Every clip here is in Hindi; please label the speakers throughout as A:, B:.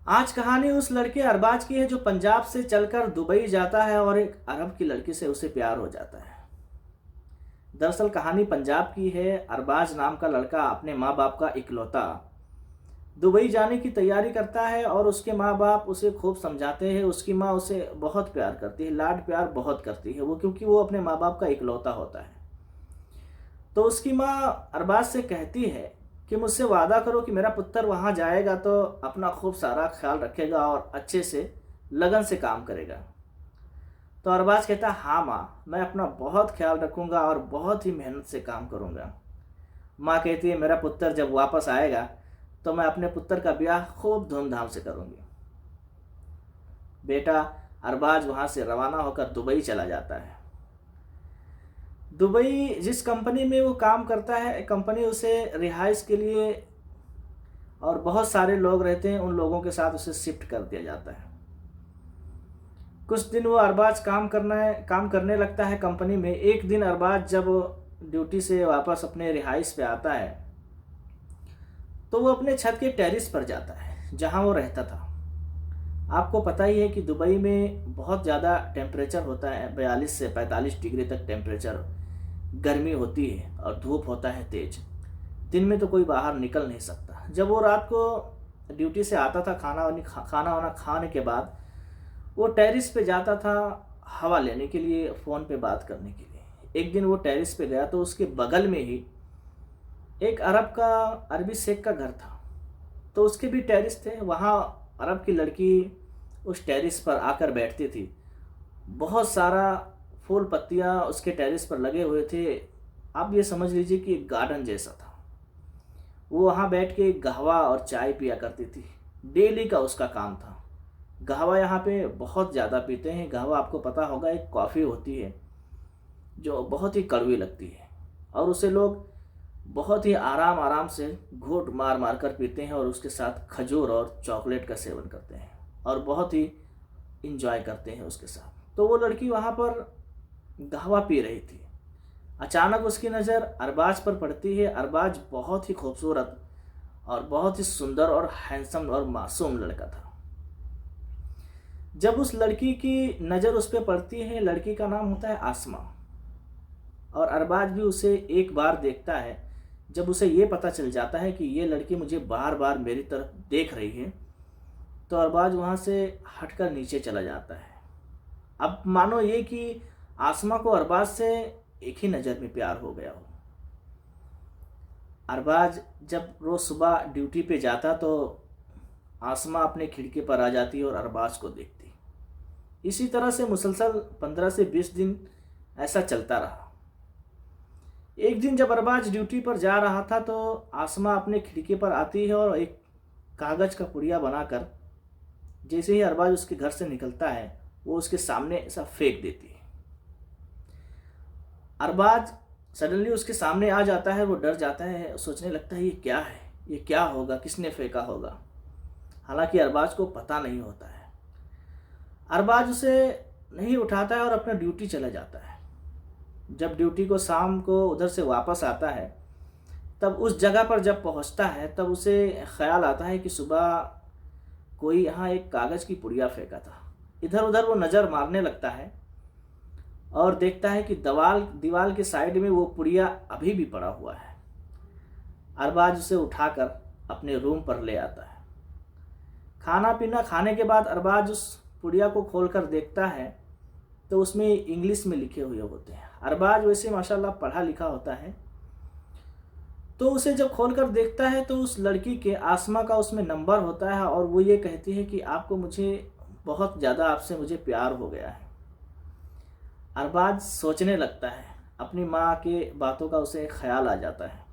A: आज कहानी उस लड़के अरबाज की है जो पंजाब से चलकर दुबई जाता है और एक अरब की लड़की से उसे प्यार हो जाता है। दरअसल कहानी पंजाब की है। अरबाज नाम का लड़का अपने माँ बाप का इकलौता दुबई जाने की तैयारी करता है और उसके माँ बाप उसे खूब समझाते हैं। उसकी माँ उसे बहुत प्यार करती है, लाड प्यार बहुत करती है वो, क्योंकि वो अपने माँ बाप का इकलौता होता है। तो उसकी माँ अरबाज से कहती है कि मुझसे वादा करो कि मेरा पुत्र वहाँ जाएगा तो अपना खूब सारा ख्याल रखेगा और अच्छे से लगन से काम करेगा। तो अरबाज कहता है, हाँ माँ, मैं अपना बहुत ख्याल रखूँगा और बहुत ही मेहनत से काम करूँगा। माँ कहती है, मेरा पुत्र जब वापस आएगा तो मैं अपने पुत्र का ब्याह खूब धूमधाम से करूँगी। बेटा अरबाज वहाँ से रवाना होकर दुबई चला जाता है। दुबई जिस कंपनी में वो काम करता है, कंपनी उसे रिहाइश के लिए और बहुत सारे लोग रहते हैं, उन लोगों के साथ उसे शिफ्ट कर दिया जाता है। कुछ दिन वो अरबाज काम करने लगता है कंपनी में। एक दिन अरबाज जब ड्यूटी से वापस अपने रिहाइश पे आता है तो वो अपने छत के टेरिस पर जाता है जहाँ वो रहता था। आपको पता ही है कि दुबई में बहुत ज़्यादा टेम्परेचर होता है, 42 से 45 डिग्री तक टेम्परेचर, गर्मी होती है और धूप होता है तेज। दिन में तो कोई बाहर निकल नहीं सकता। जब वो रात को ड्यूटी से आता था, खाना वाना खाने के बाद वो टेरिस पे जाता था हवा लेने के लिए, फ़ोन पे बात करने के लिए। एक दिन वो टेरिस पे गया तो उसके बगल में ही एक अरबी शेख का घर था। तो उसके भी टेरिस थे, वहाँ अरब की लड़की उस टेरिस पर आकर बैठती थी। बहुत सारा फूल पत्तियाँ उसके टेरिस पर लगे हुए थे। आप ये समझ लीजिए कि एक गार्डन जैसा था। वो वहाँ बैठ के कहवा और चाय पिया करती थी। डेली का उसका काम था। कहवा यहाँ पे बहुत ज़्यादा पीते हैं। कहवा आपको पता होगा, एक कॉफ़ी होती है जो बहुत ही कड़वी लगती है और उसे लोग बहुत ही आराम आराम से घूंट मार मार कर पीते हैं और उसके साथ खजूर और चॉकलेट का सेवन करते हैं और बहुत ही इंजॉय करते हैं उसके साथ। तो वो लड़की वहाँ पर कहवा पी रही थी। अचानक उसकी नज़र अरबाज पर पड़ती है। अरबाज बहुत ही खूबसूरत और बहुत ही सुंदर और हैंडसम और मासूम लड़का था। जब उस लड़की की नज़र उस पर पड़ती है, लड़की का नाम होता है आसमा, और अरबाज भी उसे एक बार देखता है। जब उसे ये पता चल जाता है कि ये लड़की मुझे बार बार मेरी तरफ देख रही है तो अरबाज वहाँ से हटकर नीचे चला जाता है। अब मानो ये कि आसमा को अरबाज से एक ही नज़र में प्यार हो गया हो। अरबाज जब रोज़ सुबह ड्यूटी पे जाता तो आसमा अपने खिड़की पर आ जाती और अरबाज को देखती। इसी तरह से मुसलसल 15 से 20 दिन ऐसा चलता रहा। एक दिन जब अरबाज ड्यूटी पर जा रहा था तो आसमा अपने खिड़की पर आती है और एक कागज़ का पुड़िया बनाकर जैसे ही अरबाज उसके घर से निकलता है वो उसके सामने ऐसा फेंक देती है। अरबाज सडनली उसके सामने आ जाता है। वो डर जाता है, सोचने लगता है ये क्या है, ये क्या होगा, किसने फेंका होगा। हालांकि अरबाज को पता नहीं होता है। अरबाज उसे नहीं उठाता है और अपना ड्यूटी चला जाता है। जब ड्यूटी को शाम को उधर से वापस आता है तब उस जगह पर जब पहुंचता है तब उसे ख्याल आता है कि सुबह कोई यहाँ एक कागज़ की पुड़िया फेंका था। इधर उधर वो नज़र मारने लगता है और देखता है कि दीवार के साइड में वो पुड़िया अभी भी पड़ा हुआ है। अरबाज उसे उठाकर अपने रूम पर ले आता है। खाना पीना खाने के बाद अरबाज उस पुड़िया को खोलकर देखता है तो उसमें इंग्लिश में लिखे हुए होते हैं। अरबाज वैसे माशाल्लाह पढ़ा लिखा होता है। तो उसे जब खोलकर देखता है तो उस लड़की के आसमा का उसमें नंबर होता है और वो ये कहती है कि आपको मुझे बहुत ज़्यादा, आपसे मुझे प्यार हो गया है। अरबाज सोचने लगता है, अपनी माँ के बातों का उसे ख्याल आ जाता है।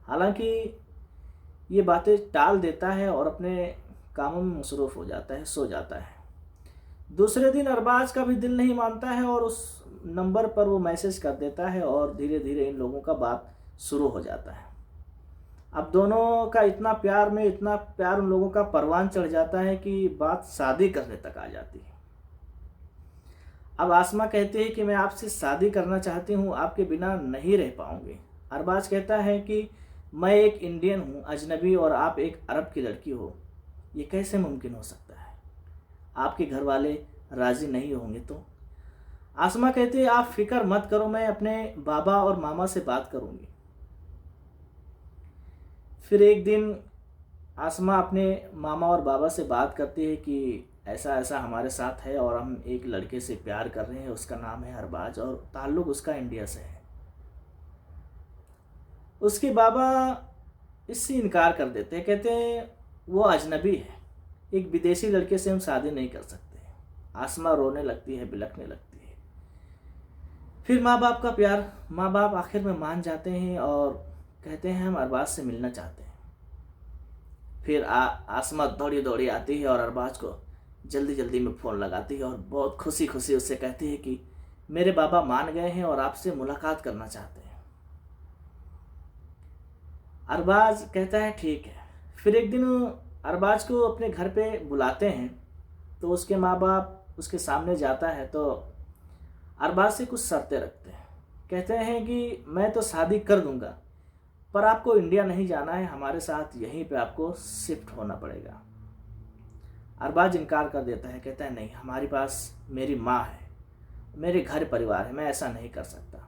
A: हालांकि ये बातें टाल देता है और अपने कामों में मसरूफ़ हो जाता है, सो जाता है। दूसरे दिन अरबाज का भी दिल नहीं मानता है और उस नंबर पर वो मैसेज कर देता है और धीरे धीरे इन लोगों का बात शुरू हो जाता है। अब दोनों का इतना प्यार उन लोगों का परवान चढ़ जाता है कि बात शादी करने तक आ जाती है। अब आसमा कहती है कि मैं आपसे शादी करना चाहती हूँ, आपके बिना नहीं रह पाऊँगी। अरबाज कहता है कि मैं एक इंडियन हूँ, अजनबी, और आप एक अरब की लड़की हो, ये कैसे मुमकिन हो सकता है? आपके घर वाले राज़ी नहीं होंगे तो? आसमा कहती है, आप फिक्र मत करो, मैं अपने बाबा और मामा से बात करूंगी। फिर एक दिन आसमा अपने मामा और बाबा से बात करती है कि ऐसा ऐसा हमारे साथ है और हम एक लड़के से प्यार कर रहे हैं, उसका नाम है अरबाज और ताल्लुक़ उसका इंडिया से है। उसके बाबा इससे इनकार कर देते हैं, कहते हैं वो अजनबी है, एक विदेशी लड़के से हम शादी नहीं कर सकते। आसमा रोने लगती है, बिलखने लगती है। फिर माँ बाप का प्यार, माँ बाप आखिर में मान जाते हैं और कहते हैं हम अरबाज से मिलना चाहते हैं। फिर आसमा दौड़ी दौड़ी आती है और अरबाज को जल्दी जल्दी में फ़ोन लगाती है और बहुत खुशी खुशी उससे कहती है कि मेरे बाबा मान गए हैं और आपसे मुलाकात करना चाहते हैं। अरबाज कहता है ठीक है। फिर एक दिन अरबाज को अपने घर पे बुलाते हैं, तो उसके माँ बाप उसके सामने जाता है तो अरबाज से कुछ शर्तें रखते हैं। कहते हैं कि मैं तो शादी कर दूंगा, पर आपको इंडिया नहीं जाना है, हमारे साथ यहीं पे आपको शिफ्ट होना पड़ेगा। अरबाज इनकार कर देता है, कहता है नहीं, हमारे पास मेरी माँ है, मेरे घर परिवार है, मैं ऐसा नहीं कर सकता।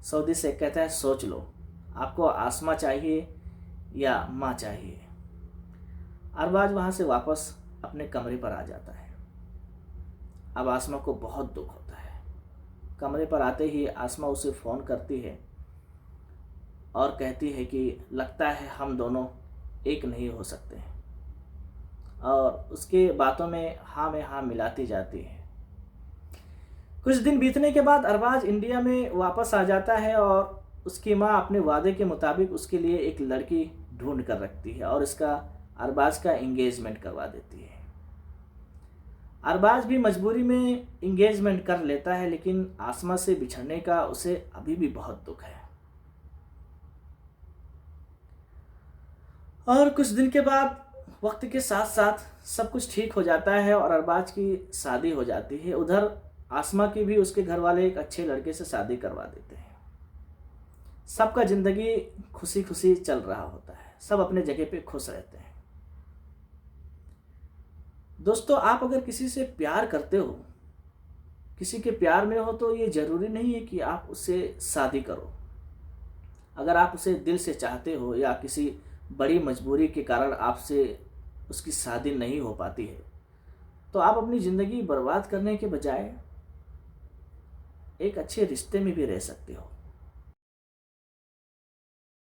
A: सऊदी से कहता है सोच लो, आपको आसमा चाहिए या माँ चाहिए। अरबाज वहाँ से वापस अपने कमरे पर आ जाता है। अब आसमा को बहुत दुख होता है। कमरे पर आते ही आसमा उसे फ़ोन करती है और कहती है कि लगता है हम दोनों एक नहीं हो सकते हैं, और उसके बातों में हाँ मिलाती जाती है। कुछ दिन बीतने के बाद अरबाज इंडिया में वापस आ जाता है और उसकी माँ अपने वादे के मुताबिक उसके लिए एक लड़की ढूंढ कर रखती है और इसका अरबाज का एंगेजमेंट करवा देती है। अरबाज भी मजबूरी में एंगेजमेंट कर लेता है, लेकिन आसमा से बिछड़ने का उसे अभी भी बहुत दुख है। और कुछ दिन के बाद वक्त के साथ साथ सब कुछ ठीक हो जाता है और अरबाज की शादी हो जाती है। उधर आसमा की भी उसके घर वाले एक अच्छे लड़के से शादी करवा देते हैं। सबका ज़िंदगी खुशी खुशी चल रहा होता है, सब अपने जगह पे खुश रहते हैं। दोस्तों, आप अगर किसी से प्यार करते हो, किसी के प्यार में हो, तो ये ज़रूरी नहीं है कि आप उससे शादी करो। अगर आप उसे दिल से चाहते हो या किसी बड़ी मजबूरी के कारण आपसे उसकी शादी नहीं हो पाती है, तो आप अपनी ज़िंदगी बर्बाद करने के बजाय एक अच्छे रिश्ते में भी रह सकते हो।